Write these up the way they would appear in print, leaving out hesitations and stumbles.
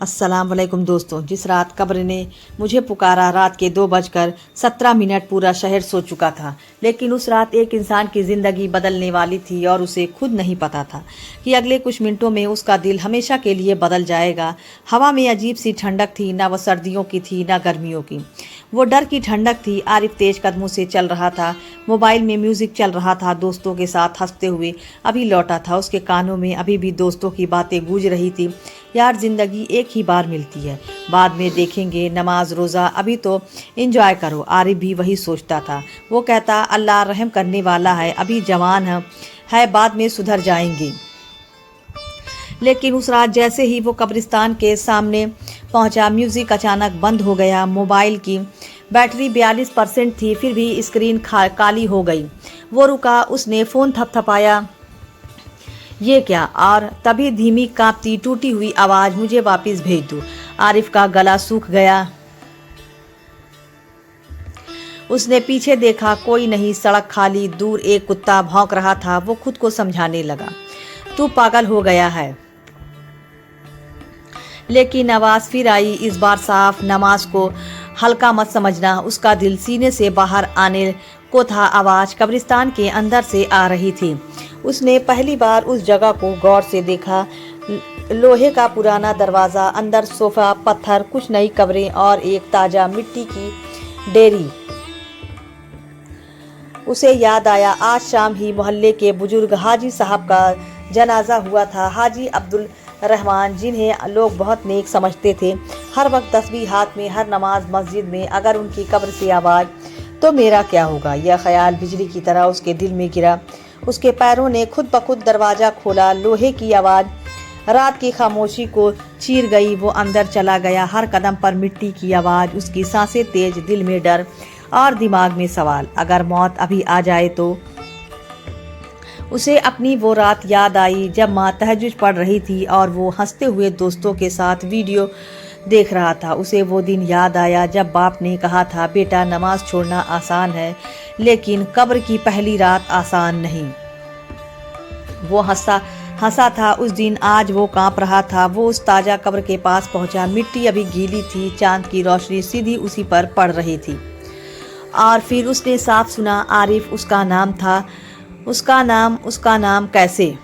अस्सलाम वालेकुम दोस्तों। जिस रात कब्र ने मुझे पुकारा, रात के 2:17 पूरा शहर सो चुका था, लेकिन उस रात एक इंसान की ज़िंदगी बदलने वाली थी और उसे खुद नहीं पता था कि अगले कुछ मिनटों में उसका दिल हमेशा के लिए बदल जाएगा। हवा में अजीब सी ठंडक थी, ना वह सर्दियों की थी ना गर्मियों की, वो डर की ठंडक थी। आरिफ तेज कदमों से चल रहा था, मोबाइल में म्यूजिक चल रहा था, दोस्तों के साथ हंसते हुए अभी लौटा था। उसके कानों में अभी भी दोस्तों की बातें गूंज रही थी। यार, जिंदगी एक ही बार मिलती है, बाद में देखेंगे, नमाज रोज़ा अभी तो एंजॉय करो। आरिफ भी वही सोचता था। वो कहता, अल्लाह रहम करने वाला है, अभी जवान है, बाद में सुधर जाएंगे। लेकिन उस रात जैसे ही वो कब्रिस्तान के सामने पहुंचा, म्यूज़िक अचानक बंद हो गया। मोबाइल की बैटरी 42% थी, फिर भी स्क्रीन काली हो गई। वो रुका, उसने फ़ोन थपथपाया, ये क्या? और तभी धीमी कांपती टूटी हुई आवाज़, मुझे वापस भेज दो। आरिफ का गला सूख गया। उसने पीछे देखा, कोई नहीं, सड़क खाली, दूर एक कुत्ता भौंक रहा था। वो खुद को समझाने लगा, तू पागल हो गया है। लेकिन आवाज़ फिर आई, इस बार साफ, नमाज को हल्का मत समझना। उसका दिल सीने से बाहर आने को था। आवाज़ कब्रिस्तान के अंदर से आ रही थी। उसने पहली बार उस जगह को गौर से देखा। लोहे का पुराना दरवाज़ा, अंदर सोफ़ा, पत्थर, कुछ नई कब्रें और एक ताज़ा मिट्टी की डेयरी। उसे याद आया, आज शाम ही मोहल्ले के बुजुर्ग हाजी साहब का जनाजा हुआ था। हाजी अब्दुल रहमान, जिन्हें लोग बहुत नेक समझते थे, हर वक्त तस्बीह हाथ में, हर नमाज मस्जिद में। अगर उनकी कब्र से आवाज़, तो मेरा क्या होगा? यह ख्याल बिजली की तरह उसके दिल में गिरा। उसके पैरों ने खुद ब खुद दरवाज़ा खोला। लोहे की आवाज़ रात की खामोशी को चीर गई। वो अंदर चला गया। हर कदम पर मिट्टी की आवाज़, उसकी सांसें तेज, दिल में डर और दिमाग में सवाल, अगर मौत अभी आ जाए तो? उसे अपनी वो रात याद आई जब माँ तहज्जुद पढ़ रही थी और वो हंसते हुए दोस्तों के साथ वीडियो देख रहा था। उसे वो दिन याद आया जब बाप ने कहा था, बेटा, नमाज छोड़ना आसान है, लेकिन कब्र की पहली रात आसान नहीं। वो हंसा था उस दिन, आज वो कांप रहा था। वो उस ताज़ा कब्र के पास पहुंचा। मिट्टी अभी गीली थी, चांद की रोशनी सीधी उसी पर पड़ रही थी। और फिर उसने साफ सुना, आरिफ उसका नाम था। उसका नाम कैसे?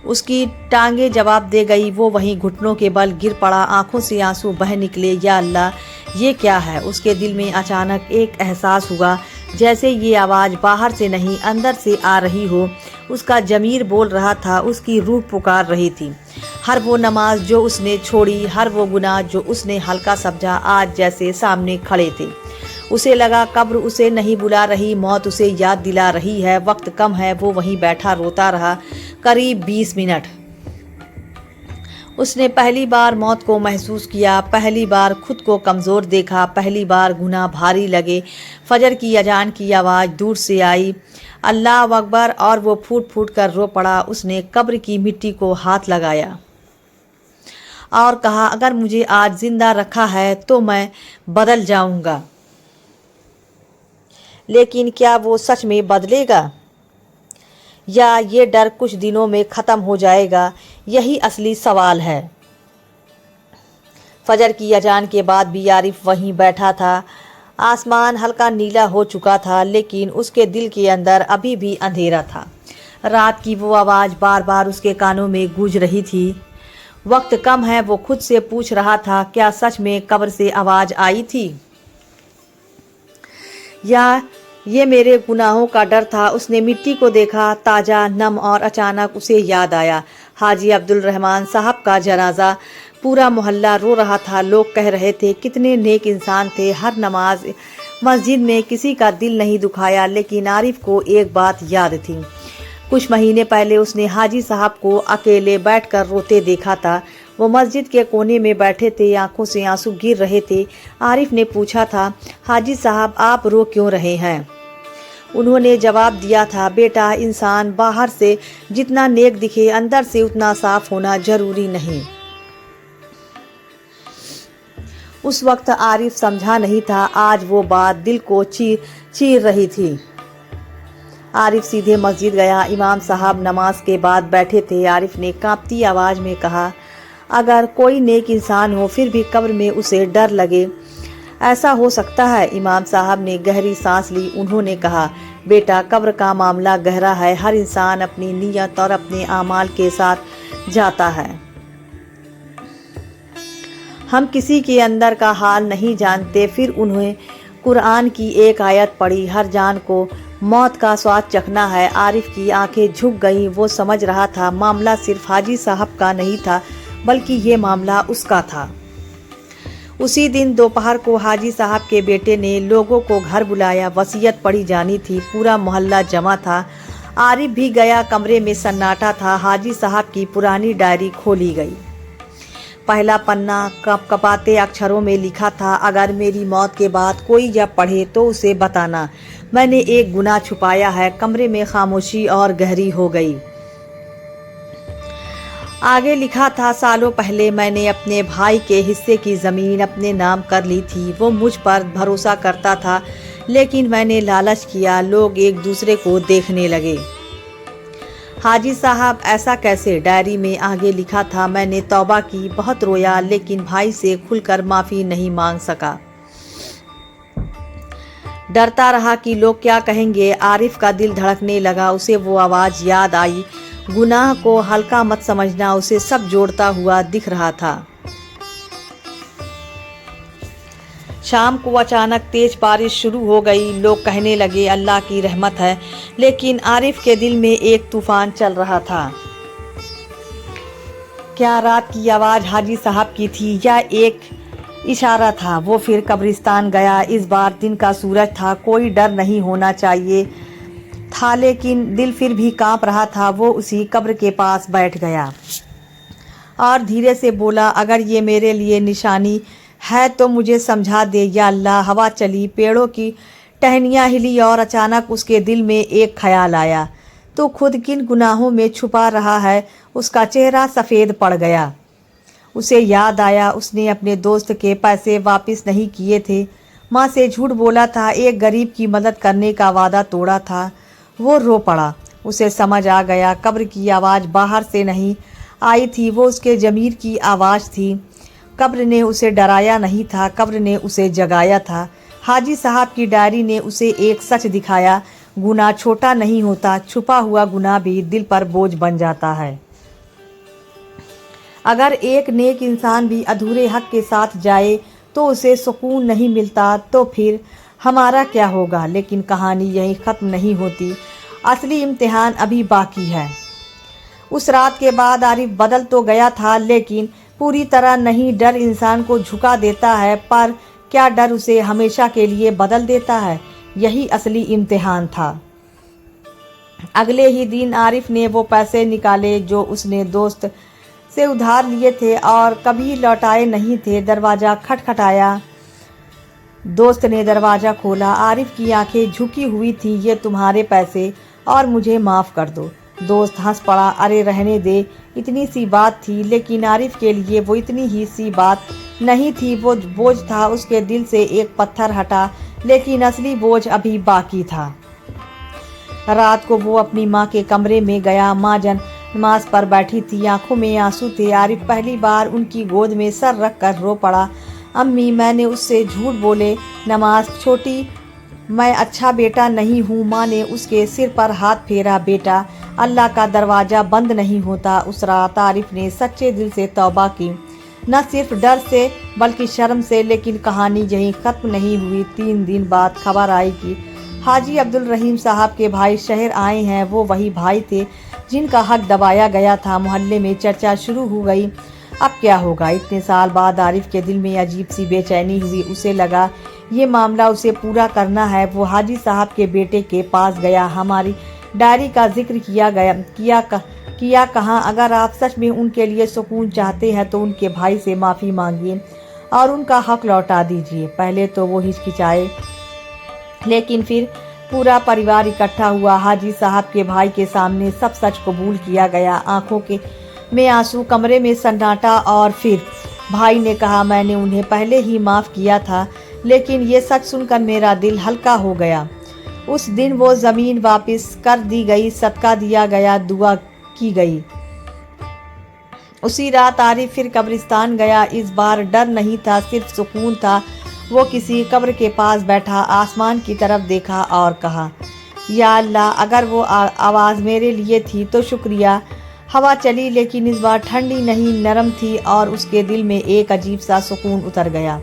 उसकी टांगे जवाब दे गई। वो वहीं घुटनों के बल गिर पड़ा, आंखों से आंसू बह निकले। या अल्लाह, ये क्या है? उसके दिल में अचानक एक एहसास हुआ, जैसे ये आवाज़ बाहर से नहीं, अंदर से आ रही हो। उसका ज़मीर बोल रहा था, उसकी रूह पुकार रही थी। हर वो नमाज जो उसने छोड़ी, हर वो गुनाह जो उसने हल्का समझा, आज जैसे सामने खड़े थे। उसे लगा कब्र उसे नहीं बुला रही, मौत उसे याद दिला रही है। वक्त कम है। वो वहीं बैठा रोता रहा करीब 20 मिनट। उसने पहली बार मौत को महसूस किया, पहली बार खुद को कमज़ोर देखा, पहली बार गुनाह भारी लगे। फजर की अजान की आवाज़ दूर से आई, अल्लाह अकबर, और वो फूट फूट कर रो पड़ा। उसने कब्र की मिट्टी को हाथ लगाया और कहा, अगर मुझे आज जिंदा रखा है तो मैं बदल जाऊंगा। लेकिन क्या वो सच में बदलेगा, या ये डर कुछ दिनों में ख़त्म हो जाएगा? यही असली सवाल है। फजर की अजान के बाद भी आरिफ वहीं बैठा था। आसमान हल्का नीला हो चुका था, लेकिन उसके दिल के अंदर अभी भी अंधेरा था। रात की वो आवाज़ बार बार उसके कानों में गूंज रही थी। वक्त कम है, वो खुद से पूछ रहा था, क्या सच में कब्र से आवाज़ आई थी, या ये मेरे गुनाहों का डर था? उसने मिट्टी को देखा, ताज़ा, नम, और अचानक उसे याद आया, हाजी अब्दुल रहमान साहब का जनाजा। पूरा मोहल्ला रो रहा था। लोग कह रहे थे, कितने नेक इंसान थे, हर नमाज मस्जिद में किसी का दिल नहीं दुखाया। लेकिन आरिफ को एक बात याद थी। कुछ महीने पहले उसने हाजी साहब को अकेले बैठकर रोते देखा था। वो मस्जिद के कोने में बैठे थे, आंखों से आंसू गिर रहे थे। आरिफ ने पूछा था, हाजी साहब, आप रो क्यों रहे हैं? उन्होंने जवाब दिया था, बेटा, इंसान बाहर से जितना नेक दिखे, अंदर से उतना साफ होना जरूरी नहीं। उस वक्त आरिफ समझा नहीं था, आज वो बात दिल को चीर रही थी। आरिफ सीधे मस्जिद गया। इमाम साहब नमाज के बाद बैठे थे। आरिफ ने कांपती आवाज़ में कहा, अगर कोई नेक इंसान हो फिर भी कब्र में उसे डर लगे, ऐसा हो सकता है? इमाम साहब ने गहरी सांस ली। उन्होंने कहा, बेटा, कब्र का मामला गहरा है। हर इंसान अपनी नीयत और अपने आमाल के साथ जाता है। हम किसी के अंदर का हाल नहीं जानते। फिर उन्हें कुरान की एक आयत पढ़ी, हर जान को मौत का स्वाद चखना है। आरिफ की आंखें झुक गईं। वो समझ रहा था मामला सिर्फ हाजी साहब का नहीं था, बल्कि ये मामला उसका था। उसी दिन दोपहर को हाजी साहब के बेटे ने लोगों को घर बुलाया। वसीयत पढ़ी जानी थी। पूरा मोहल्ला जमा था। आरिफ भी गया। कमरे में सन्नाटा था। हाजी साहब की पुरानी डायरी खोली गई। पहला पन्ना कपकपाते अक्षरों में लिखा था, अगर मेरी मौत के बाद कोई यह पढ़े तो उसे बताना, मैंने एक गुनाह छुपाया है। कमरे में खामोशी और गहरी हो गई। आगे लिखा था, सालों पहले मैंने अपने भाई के हिस्से की ज़मीन अपने नाम कर ली थी। वो मुझ पर भरोसा करता था, लेकिन मैंने लालच किया। लोग एक दूसरे को देखने लगे। हाजी साहब, ऐसा कैसे? डायरी में आगे लिखा था, मैंने तौबा की, बहुत रोया, लेकिन भाई से खुलकर माफ़ी नहीं मांग सका। डरता रहा कि लोग क्या कहेंगे। आरिफ का दिल धड़कने लगा। उसे वो आवाज़ याद आई, गुनाह को हल्का मत समझना। उसे सब जोड़ता हुआ दिख रहा था। शाम को अचानक तेज बारिश शुरू हो गई। लोग कहने लगे अल्लाह की रहमत है, लेकिन आरिफ के दिल में एक तूफान चल रहा था। क्या रात की आवाज़ हाजी साहब की थी या एक इशारा था? वो फिर कब्रिस्तान गया। इस बार दिन का सूरज था। कोई डर नहीं होना चाहिए था, लेकिन दिल फिर भी कांप रहा था। वो उसी कब्र के पास बैठ गया और धीरे से बोला, अगर ये मेरे लिए निशानी है तो मुझे समझा दे या अल्लाह। हवा चली, पेड़ों की टहनियाँ हिली और अचानक उसके दिल में एक ख्याल आया, तो खुद किन गुनाहों में छुपा रहा है? उसका चेहरा सफ़ेद पड़ गया। उसे याद आया, उसने अपने दोस्त के पैसे वापस नहीं किए थे, माँ से झूठ बोला था, एक गरीब की मदद करने का वादा तोड़ा था। वो रो पड़ा। उसे समझ आ गया, कब्र की आवाज़ बाहर से नहीं आई थी, वो उसके ज़मीर की आवाज़ थी। कब्र ने उसे डराया नहीं था, कब्र ने उसे जगाया था। हाजी साहब की डायरी ने उसे एक सच दिखाया, गुनाह छोटा नहीं होता, छुपा हुआ गुनाह भी दिल पर बोझ बन जाता है। अगर एक नेक इंसान भी अधूरे हक के साथ जाए तो उसे सुकून नहीं मिलता, तो फिर हमारा क्या होगा? लेकिन कहानी यहीं ख़त्म नहीं होती। असली इम्तिहान अभी बाकी है। उस रात के बाद आरिफ बदल तो गया था, लेकिन पूरी तरह नहीं। डर इंसान को झुका देता है, पर क्या डर उसे हमेशा के लिए बदल देता है? यही असली इम्तिहान था। अगले ही दिन आरिफ ने वो पैसे निकाले जो उसने दोस्त से उधार लिए थे और कभी लौटाए नहीं थे। दरवाज़ा खटखटाया। दोस्त ने दरवाज़ा खोला। आरिफ की आंखें झुकी हुई थी। ये तुम्हारे पैसे और मुझे माफ़ कर दो। दोस्त हंस पड़ा। अरे रहने दे, इतनी सी बात थी। लेकिन आरिफ के लिए वो इतनी ही सी बात नहीं थी, वो बोझ था। उसके दिल से एक पत्थर हटा, लेकिन असली बोझ अभी बाकी था। रात को वो अपनी माँ के कमरे में गया। माँ नमाज पर बैठी थी, आंखों में आंसू थे। आरिफ पहली बार उनकी गोद में सर रख कर रो पड़ा। अम्मी, मैंने उससे झूठ बोले, नमाज छोटी, मैं अच्छा बेटा नहीं हूँ। माँ ने उसके सिर पर हाथ फेरा। बेटा, अल्लाह का दरवाज़ा बंद नहीं होता। उस रात आरिफ ने सच्चे दिल से तौबा की, न सिर्फ डर से बल्कि शर्म से। लेकिन कहानी यहीं ख़त्म नहीं हुई। 3 दिन बाद खबर आई कि हाजी अब्दुल रहीम साहब के भाई शहर आए हैं। वो वही भाई थे जिनका हक दबाया गया था। मोहल्ले में चर्चा शुरू हो गई, अब क्या होगा? इतने साल बाद आरिफ के दिल में अजीब सी बेचैनी हुई। उसे लगा ये मामला उसे पूरा करना है। वो हाजी साहब के बेटे के पास गया। हमारी डायरी का जिक्र किया कहाँ? अगर आप सच में उनके लिए सुकून चाहते हैं तो उनके भाई से माफ़ी मांगिए और उनका हक लौटा दीजिए। पहले तो वो हिचकिचाए, लेकिन फिर पूरा परिवार इकट्ठा हुआ। हाजी साहब के भाई के सामने सब सच कबूल किया गया। आंखों में आंसू, कमरे में सन्नाटा। और फिर भाई ने कहा, मैंने उन्हें पहले ही माफ़ किया था, लेकिन ये सच सुनकर मेरा दिल हल्का हो गया। उस दिन वो ज़मीन वापस कर दी गई, सदका दिया गया, दुआ की गई। उसी रात आरिफ फिर कब्रिस्तान गया। इस बार डर नहीं था, सिर्फ सुकून था। वो किसी कब्र के पास बैठा, आसमान की तरफ देखा और कहा, या अल्लाह, अगर वो आवाज़ मेरे लिए थी तो शुक्रिया। हवा चली, लेकिन इस बार ठंडी नहीं, नरम थी और उसके दिल में एक अजीब सा सुकून उतर गया।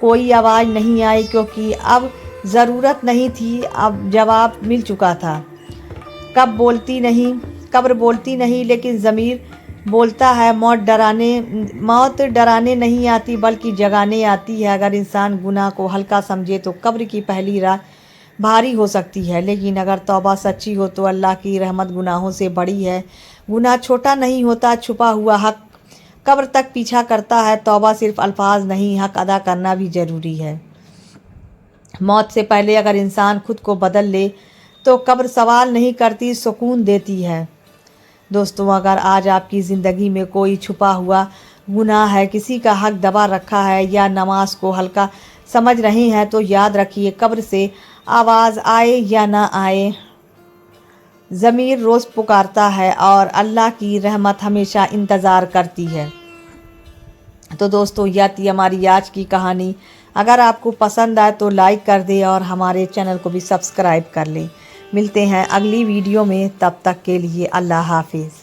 कोई आवाज़ नहीं आई क्योंकि अब ज़रूरत नहीं थी, अब जवाब मिल चुका था। कब्र बोलती नहीं, लेकिन ज़मीर बोलता है। मौत डराने नहीं आती बल्कि जगाने आती है। अगर इंसान गुनाह को हल्का समझे तो कब्र की पहली रात भारी हो सकती है, लेकिन अगर तौबा सच्ची हो तो अल्लाह की रहमत गुनाहों से बड़ी है। गुनाह छोटा नहीं होता, छुपा हुआ हक कब्र तक पीछा करता है। तौबा सिर्फ अल्फाज नहीं, हक अदा करना भी ज़रूरी है। मौत से पहले अगर इंसान खुद को बदल ले तो कब्र सवाल नहीं करती, सुकून देती है। दोस्तों, अगर आज आपकी ज़िंदगी में कोई छुपा हुआ गुनाह है, किसी का हक दबा रखा है या नमाज को हल्का समझ रहे हैं, तो याद रखिए, कब्र से आवाज़ आए या ना आए, ज़मीर रोज़ पुकारता है और अल्लाह की रहमत हमेशा इंतज़ार करती है। तो दोस्तों, यह थी हमारी आज की कहानी। अगर आपको पसंद आए तो लाइक कर दें और हमारे चैनल को भी सब्सक्राइब कर लें। मिलते हैं अगली वीडियो में, तब तक के लिए अल्लाह हाफिज़।